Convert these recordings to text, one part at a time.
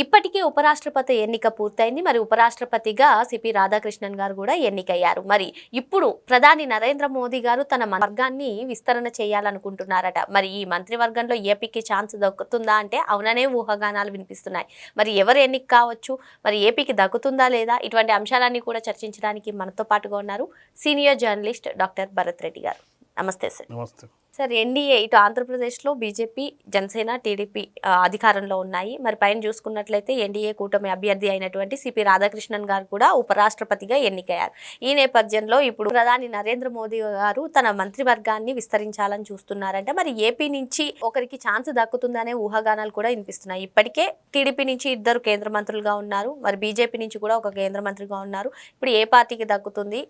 ఇప్పటికే ఉపరాష్ట్రపతి ఎన్నిక పూర్తయింది. మరి ఉపరాష్ట్రపతిగా సిపి రాధాకృష్ణన్ గారు కూడా ఎన్నికయ్యారు. మరి ఇప్పుడు ప్రధాని నరేంద్ర మోదీ గారు తన వర్గాన్ని విస్తరణ చేయాలనుకుంటున్నారట. మరి ఈ మంత్రివర్గంలో ఏపీకి ఛాన్స్ దక్కుతుందా అంటే అవుననే ఊహాగానాలు వినిపిస్తున్నాయి. మరి ఎవరు ఎన్నిక కావచ్చు, మరి ఏపీకి దక్కుతుందా లేదా, ఇటువంటి అంశాలన్నీ కూడా చర్చించడానికి మనతో పాటుగా ఉన్నారు senior journalist doctor Bharat Reddy గారు. నమస్తే సార్. నమస్తే సార్, ఎన్డీఏ ఇటు ఆంధ్రప్రదేశ్లో బీజేపీ, జనసేన, టీడీపీ అధికారంలో ఉన్నాయి. మరి పైన చూసుకున్నట్లయితే ఎన్డీఏ కూటమి అభ్యర్థి అయినటువంటి సిపి రాధాకృష్ణన్ గారు కూడా ఉపరాష్ట్రపతిగా ఎన్నికయ్యారు. ఈ నేపథ్యంలో ఇప్పుడు ప్రధాని నరేంద్ర మోదీ గారు తన మంత్రివర్గాన్ని విస్తరించాలని చూస్తున్నారంటే మరి ఏపీ నుంచి ఒకరికి ఛాన్స్ దక్కుతుందనే ఊహాగానాలు కూడా వినిపిస్తున్నాయి. ఇప్పటికే టీడీపీ నుంచి 2 కేంద్ర మంత్రులుగా ఉన్నారు. మరి బీజేపీ నుంచి కూడా ఒక కేంద్ర మంత్రిగా ఉన్నారు. ఇప్పుడు ఏ పార్టీకి దక్కుతుంది,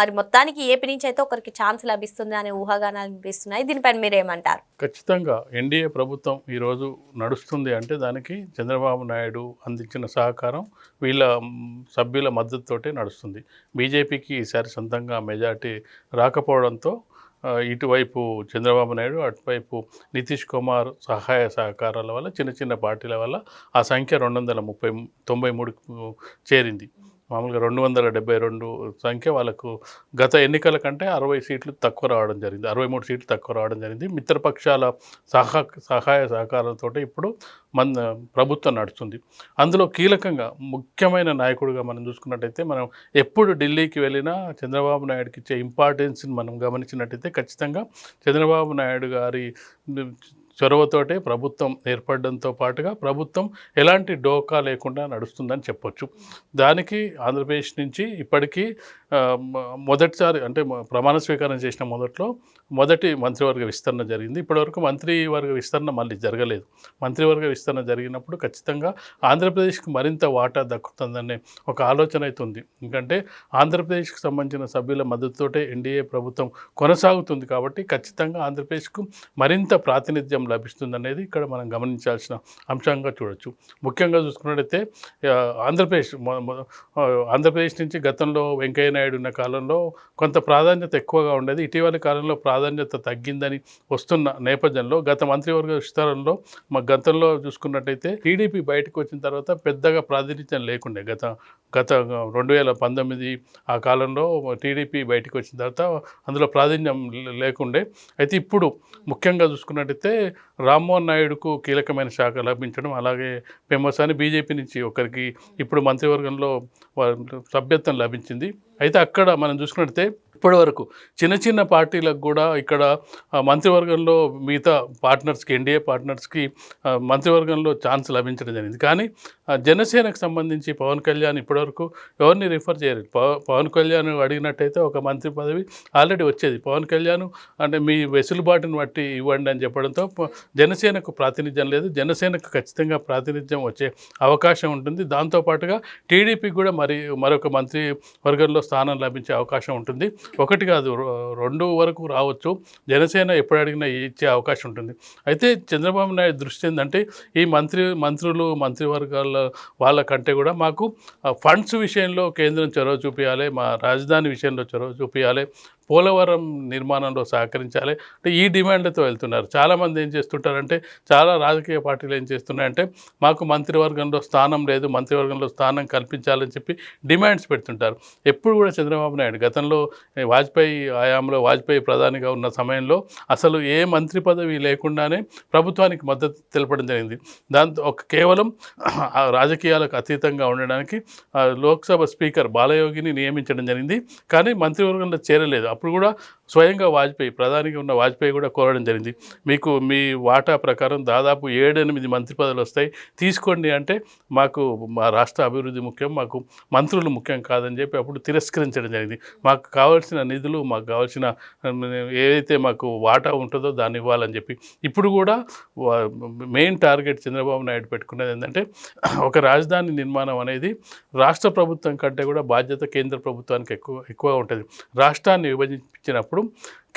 మరి మొత్తానికి ఏపీ నుంచి అయితే ఒకరికి ఛాన్స్ లభిస్తుంది అనే ఊహాగానాలు వినిపిస్తున్నాయి. దీనిపైన మీరేమంటారు? ఖచ్చితంగా ఎన్డీఏ ప్రభుత్వం ఈరోజు నడుస్తుంది అంటే దానికి చంద్రబాబు నాయుడు అందించిన సహకారం, వీళ్ళ సభ్యుల మద్దతుతోటే నడుస్తుంది. బీజేపీకి ఈసారి సొంతంగా మెజార్టీ రాకపోవడంతో ఇటువైపు చంద్రబాబు నాయుడు, అటువైపు నితీష్ కుమార్ సహాయ సహకారాల వల్ల చిన్న చిన్న పార్టీల వల్ల ఆ సంఖ్య 293 చేరింది. మామూలుగా 272 సంఖ్య వాళ్ళకు గత ఎన్నికల కంటే 60 సీట్లు తక్కువ రావడం జరిగింది, 63 సీట్లు తక్కువ రావడం జరిగింది. మిత్రపక్షాల సహాయ సహకారాలతో ఇప్పుడు ప్రభుత్వం నడుస్తుంది. అందులో కీలకంగా ముఖ్యమైన నాయకుడిగా మనం చూసుకున్నట్టయితే, మనం ఎప్పుడు ఢిల్లీకి వెళ్ళినా చంద్రబాబు నాయుడుకి ఇచ్చే ఇంపార్టెన్స్ని మనం గమనించినట్టయితే ఖచ్చితంగా చంద్రబాబు నాయుడు గారి చొరవతోటే ప్రభుత్వం ఏర్పడడంతో పాటుగా ప్రభుత్వం ఎలాంటి డోకా లేకుండా నడుస్తుందని చెప్పొచ్చు. దానికి ఆంధ్రప్రదేశ్ నుంచి ఇప్పటికీ మొదటిసారి అంటే ప్రమాణ స్వీకారం చేసిన మొదటి మంత్రివర్గ విస్తరణ జరిగింది. ఇప్పటివరకు మంత్రివర్గ విస్తరణ మళ్ళీ జరగలేదు. మంత్రివర్గ విస్తరణ జరిగినప్పుడు ఖచ్చితంగా ఆంధ్రప్రదేశ్కి మరింత వాటా దక్కుతుందనే ఒక ఆలోచన అయితే ఉంది. ఎందుకంటే ఆంధ్రప్రదేశ్కి సంబంధించిన సభ్యుల మద్దతుతోటే ఎన్డీఏ ప్రభుత్వం కొనసాగుతుంది కాబట్టి ఖచ్చితంగా ఆంధ్రప్రదేశ్కు మరింత ప్రాతినిధ్యం లభిస్తుంది అనేది ఇక్కడ మనం గమనించాల్సిన అంశంగా చూడొచ్చు. ముఖ్యంగా చూసుకున్నట్టయితే ఆంధ్రప్రదేశ్ నుంచి గతంలో వెంకయ్య నాయుడు ఉన్న కాలంలో కొంత ప్రాధాన్యత ఎక్కువగా ఉండేది. ఇటీవలి కాలంలో ప్రాధాన్యత తగ్గిందని వస్తున్న నేపథ్యంలో గత మంత్రివర్గ విస్తరణలో గతంలో చూసుకున్నట్టయితే టీడీపీ బయటకు వచ్చిన తర్వాత పెద్దగా ప్రాతినిధ్యం లేకుండే. గత 2019 ఆ కాలంలో టీడీపీ బయటకు వచ్చిన తర్వాత అందులో ప్రాధాన్యం లేకుండే. అయితే ఇప్పుడు ముఖ్యంగా చూసుకున్నట్టయితే రామ్మోహన్ నాయుడుకు కీలకమైన శాఖ లభించడం, అలాగే పెమ్మసాని బీజేపీ నుంచి ఒకరికి ఇప్పుడు మంత్రివర్గంలో సభ్యత్వం లభించింది. అయితే అక్కడ మనం చూసుకున్నట్టయితే ఇప్పటివరకు చిన్న చిన్న పార్టీలకు కూడా ఇక్కడ మంత్రివర్గంలో మిగతా పార్ట్నర్స్కి, ఎన్డీఏ పార్ట్నర్స్కి మంత్రివర్గంలో ఛాన్స్ లభించడం జరిగింది. కానీ జనసేనకు సంబంధించి పవన్ కళ్యాణ్ ఇప్పటివరకు ఎవరిని రిఫర్ చేయలేదు. పవన్ కళ్యాణ్ అడిగినట్టయితే ఒక మంత్రి పదవి ఆల్రెడీ వచ్చేది. పవన్ కళ్యాణ్ అంటే మీ వెసులుబాటును బట్టి ఇవ్వండి అని చెప్పడంతో జనసేనకు ప్రాతినిధ్యం లేదు. జనసేనకు ఖచ్చితంగా ప్రాతినిధ్యం వచ్చే అవకాశం ఉంటుంది. దాంతోపాటుగా టీడీపీకి కూడా మరొక మంత్రి వర్గంలో స్థానం లభించే అవకాశం ఉంటుంది. ఒకటి కాదు, 2 వరకు రావచ్చు. జనసేన ఎప్పుడు అడిగినా ఇచ్చే అవకాశం ఉంటుంది. అయితే చంద్రబాబు నాయుడు దృష్టి ఏంటంటే ఈ మంత్రులు మంత్రివర్గాల వాళ్ళకంటే కూడా మాకు ఫండ్స్ విషయంలో కేంద్రం చొరవ చూపించాలి, మా రాజధాని విషయంలో చొరవ చూపించాలి, పోలవరం నిర్మాణంలో సహకరించాలి అంటే ఈ డిమాండ్లతో వెళ్తున్నారు. చాలామంది ఏం చేస్తుంటారంటే, చాలా రాజకీయ పార్టీలు ఏం చేస్తున్నాయంటే మాకు మంత్రివర్గంలో స్థానం లేదు, మంత్రివర్గంలో స్థానం కల్పించాలని చెప్పి డిమాండ్స్ పెడుతుంటారు. ఎప్పుడు కూడా చంద్రబాబు నాయుడు గతంలో వాజ్పేయి ప్రధానిగా ఉన్న సమయంలో అసలు ఏ మంత్రి పదవి లేకుండానే ప్రభుత్వానికి మద్దతు తెలపడం జరిగింది. దాంతో కేవలం రాజకీయాలకు అతీతంగా ఉండడానికి లోక్సభ స్పీకర్ బాలయోగిని నియమించడం జరిగింది. కానీ మంత్రివర్గంలో చేరలేదు. అప్పుడు కూడా స్వయంగా ప్రధానిగా ఉన్న వాజ్పేయి కూడా కోరడం జరిగింది, మీకు మీ వాటా ప్రకారం దాదాపు 7-8 మంత్రి పదవులు వస్తాయి, తీసుకోండి అంటే మాకు మా రాష్ట్ర అభివృద్ధి ముఖ్యం, మాకు మంత్రులు ముఖ్యం కాదని చెప్పి అప్పుడు తిరస్కరించడం జరిగింది. మాకు కావాల్సిన నిధులు, మాకు కావాల్సిన ఏదైతే మాకు వాటా ఉంటుందో దాన్ని ఇవ్వాలని చెప్పి. ఇప్పుడు కూడా మెయిన్ టార్గెట్ చంద్రబాబు నాయుడు పెట్టుకునేది ఏంటంటే ఒక రాజధాని నిర్మాణం అనేది రాష్ట్ర ప్రభుత్వం కంటే కూడా బాధ్యత కేంద్ర ప్రభుత్వానికి ఎక్కువ ఉంటుంది. రాష్ట్రాన్ని విభజించినప్పుడు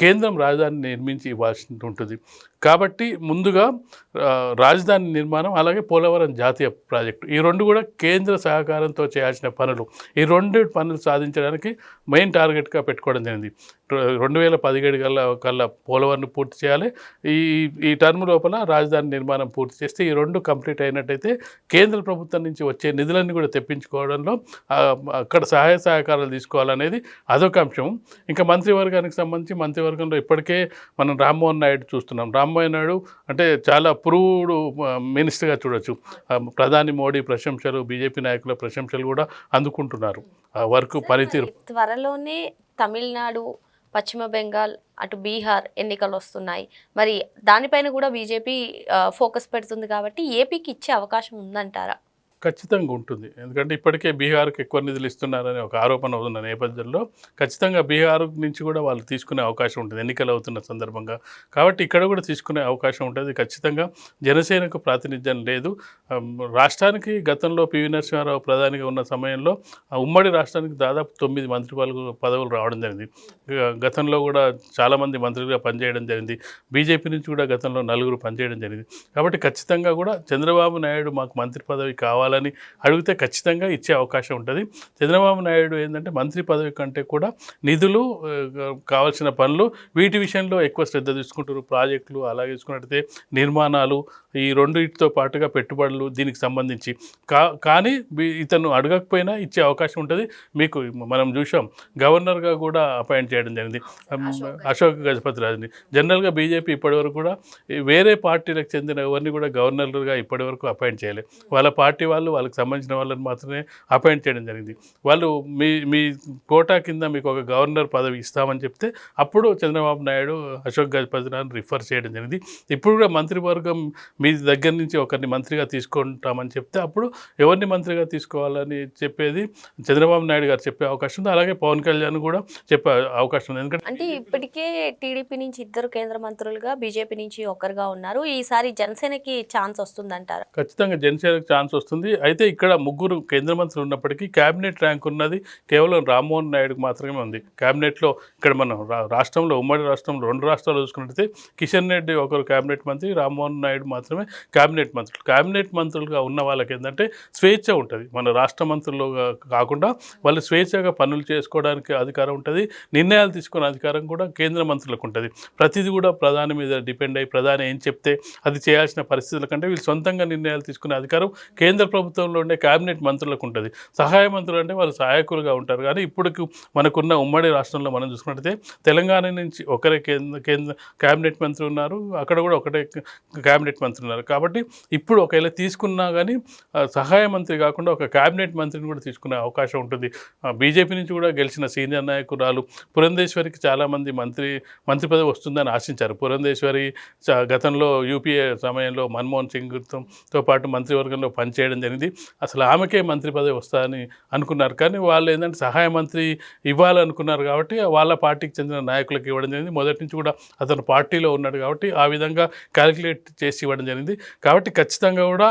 కేంద్రం రాజధాని నిర్మించి ఇవ్వాల్సి ఉంటుంది. కాబట్టి ముందుగా రాజధాని నిర్మాణం, అలాగే పోలవరం జాతీయ ప్రాజెక్టు, ఈ రెండు కూడా కేంద్ర సహకారంతో చేయాల్సిన పనులు. ఈ రెండు పనులు సాధించడానికి మెయిన్ టార్గెట్గా పెట్టుకోవడం జరిగింది. 2017 కల్లా పోలవరం పూర్తి చేయాలి. ఈ టర్మ్ లోపల రాజధాని నిర్మాణం పూర్తి చేస్తే ఈ రెండు కంప్లీట్ అయినట్టయితే కేంద్ర ప్రభుత్వం నుంచి వచ్చే నిధులన్నీ కూడా తెప్పించుకోవడంలో అక్కడ సహాయ సహకారాలు తీసుకోవాలనేది అదొక అంశం. ఇంకా మంత్రివర్గానికి సంబంధించి మంత్రివర్గంలో ఇప్పటికే మనం రామ్మోహన్ నాయుడు చూస్తున్నాం. రామ్మోహన్ నాయుడు అంటే చాలా ప్రూవ్డ్ మినిస్టర్గా చూడొచ్చు. ప్రధాని మోడీ ప్రశంసలు, బీజేపీ నాయకుల ప్రశంసలు కూడా అందుకుంటున్నారు. వర్క్ పనితీరు. త్వరలోనే తమిళనాడు, పశ్చిమ బెంగాల్, అటు బీహార్ ఎన్నికలు వస్తున్నాయి. మరి దానిపైన కూడా బీజేపీ ఫోకస్ పెడుతుంది కాబట్టి ఏపీకి ఇచ్చే అవకాశం ఉందంటారా? ఖచ్చితంగా ఉంటుంది. ఎందుకంటే ఇప్పటికే బీహార్కి ఎక్కువ నిధులు ఇస్తున్నారనే ఒక ఆరోపణ ఉన్న నేపథ్యంలో ఖచ్చితంగా బీహార్ నుంచి కూడా వాళ్ళు తీసుకునే అవకాశం ఉంటుంది ఎన్నికలు అవుతున్న సందర్భంగా. కాబట్టి ఇక్కడ కూడా తీసుకునే అవకాశం ఉంటుంది. ఖచ్చితంగా జనసేనకు ప్రాతినిధ్యం లేదు. రాష్ట్రానికి గతంలో పివి నరసింహారావు ప్రధానిగా ఉన్న సమయంలో ఉమ్మడి రాష్ట్రానికి దాదాపు 9 మంత్రి పదవులు రావడం జరిగింది. గతంలో కూడా చాలామంది మంత్రులుగా పనిచేయడం జరిగింది. బీజేపీ నుంచి కూడా గతంలో 4 పనిచేయడం జరిగింది. కాబట్టి ఖచ్చితంగా కూడా చంద్రబాబు నాయుడు మాకు మంత్రి పదవి కావాలని అడిగితే ఖచ్చితంగా ఇచ్చే అవకాశం ఉంటుంది. చంద్రబాబు నాయుడు ఏంటంటే మంత్రి పదవి కంటే కూడా నిధులు, కావాల్సిన పనులు, వీటి విషయంలో ఎక్కువ శ్రద్ధ తీసుకుంటారు. ప్రాజెక్టులు అలాగే తీసుకున్నట్టయితే నిర్మాణాలు, ఈ రెండింటితో పాటుగా పెట్టుబడులు దీనికి సంబంధించి కానీ ఇతను అడగకపోయినా ఇచ్చే అవకాశం ఉంటుంది. మీకు మనం చూసాం గవర్నర్గా కూడా అపాయింట్ చేయడం జరిగింది అశోక్ గజపతి రాజుని. జనరల్గా బీజేపీ ఇప్పటివరకు కూడా వేరే పార్టీలకు చెందిన ఎవరిని కూడా గవర్నర్గా ఇప్పటివరకు అపాయింట్ చేయలేదు. వాళ్ళ పార్టీ వాళ్ళకి సంబంధించిన వాళ్ళని మాత్రమే అపాయింట్ చేయడం జరిగింది. వాళ్ళు మీ కోటా కింద మీకు ఒక గవర్నర్ పదవి ఇస్తామని చెప్తే అప్పుడు చంద్రబాబు నాయుడు అశోక్ గజపతి రాజుని రిఫర్ చేయడం జరిగింది. ఇప్పుడు కూడా మంత్రివర్గం మీ దగ్గర నుంచి ఒకరిని మంత్రిగా తీసుకుంటామని చెప్తే అప్పుడు ఎవరిని మంత్రిగా తీసుకోవాలని చెప్పేది చంద్రబాబు నాయుడు గారు చెప్పే అవకాశం ఉంది. అలాగే పవన్ కళ్యాణ్ కూడా చెప్పే అవకాశం ఉంది. ఎందుకంటే అంటే ఇప్పటికే టీడీపీ నుంచి 2 కేంద్ర మంత్రులుగా, బీజేపీ నుంచి ఒకరుగా ఉన్నారు. ఈసారి జనసేనకి ఛాన్స్ వస్తుందంటారా? ఖచ్చితంగా జనసేనకి ఛాన్స్ వస్తుంది. అయితే ఇక్కడ 3 కేంద్ర మంత్రులు ఉన్నప్పటికీ క్యాబినెట్ ర్యాంక్ ఉన్నది కేవలం రామ్మోహన్ నాయుడుకి మాత్రమే ఉంది. క్యాబినెట్లో ఇక్కడ మనం రాష్ట్రంలో, ఉమ్మడి రాష్ట్రంలో 2 రాష్ట్రాలు చూసుకున్నట్టయితే కిషన్ రెడ్డి ఒకరు క్యాబినెట్ మంత్రి, రామ్మోహన్ నాయుడు మాత్రమే క్యాబినెట్ మంత్రులు. క్యాబినెట్ మంత్రులుగా ఉన్న వాళ్ళకి ఏంటంటే స్వేచ్ఛ ఉంటుంది. మన రాష్ట్ర మంత్రులుగా కాకుండా వాళ్ళు స్వేచ్ఛగా పనులు చేసుకోవడానికి అధికారం ఉంటుంది. నిర్ణయాలు తీసుకునే అధికారం కూడా కేంద్ర మంత్రులకు ఉంటుంది. ప్రతిదీ కూడా ప్రధాని మీద డిపెండ్ అయ్యి ప్రధాని ఏం చెప్తే అది చేయాల్సిన పరిస్థితుల కంటే వీళ్ళు సొంతంగా నిర్ణయాలు తీసుకునే అధికారం కేంద్ర ప్రభుత్వంలో ఉండే క్యాబినెట్ మంత్రులకు ఉంటుంది. సహాయ మంత్రులు అంటే వాళ్ళు సహాయకులుగా ఉంటారు. కానీ ఇప్పుడు మనకున్న ఉమ్మడి రాష్ట్రంలో మనం చూసుకున్నట్టయితే తెలంగాణ నుంచి ఒకరే కేంద్ర క్యాబినెట్ మంత్రి ఉన్నారు, అక్కడ కూడా ఒకటే క్యాబినెట్ మంత్రి ఉన్నారు. కాబట్టి ఇప్పుడు ఒకవేళ తీసుకున్నా కానీ సహాయ మంత్రి కాకుండా ఒక క్యాబినెట్ మంత్రిని కూడా తీసుకునే అవకాశం ఉంటుంది. బీజేపీ నుంచి కూడా గెలిచిన సీనియర్ నాయకురాలు పురంధేశ్వరికి చాలామంది మంత్రి పదవి వస్తుందని ఆశించారు. పురంధేశ్వరి గతంలో యూపీఏ సమయంలో మన్మోహన్ సింగ్తో పాటు మంత్రివర్గంలో పనిచేయడం జరిగింది. అసలు ఆమెకే మంత్రి పదవి వస్తుందని అనుకున్నారు. కానీ వాళ్ళు ఏంటంటే సహాయ మంత్రి ఇవ్వాలనుకున్నారు కాబట్టి వాళ్ళ పార్టీకి చెందిన నాయకులకు ఇవ్వడం జరిగింది. మొదటి నుంచి కూడా అతను పార్టీలో ఉన్నాడు కాబట్టి ఆ విధంగా క్యాలిక్యులేట్ చేసి ఇవ్వడం జరిగింది. కాబట్టి ఖచ్చితంగా కూడా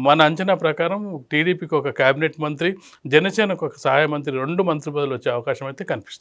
మన అంచనా ప్రకారం టీడీపీకి ఒక క్యాబినెట్ మంత్రి, జనసేనకు ఒక సహాయ మంత్రి, 2 మంత్రి పదవులు వచ్చే అవకాశం అయితే కనిపిస్తుంది.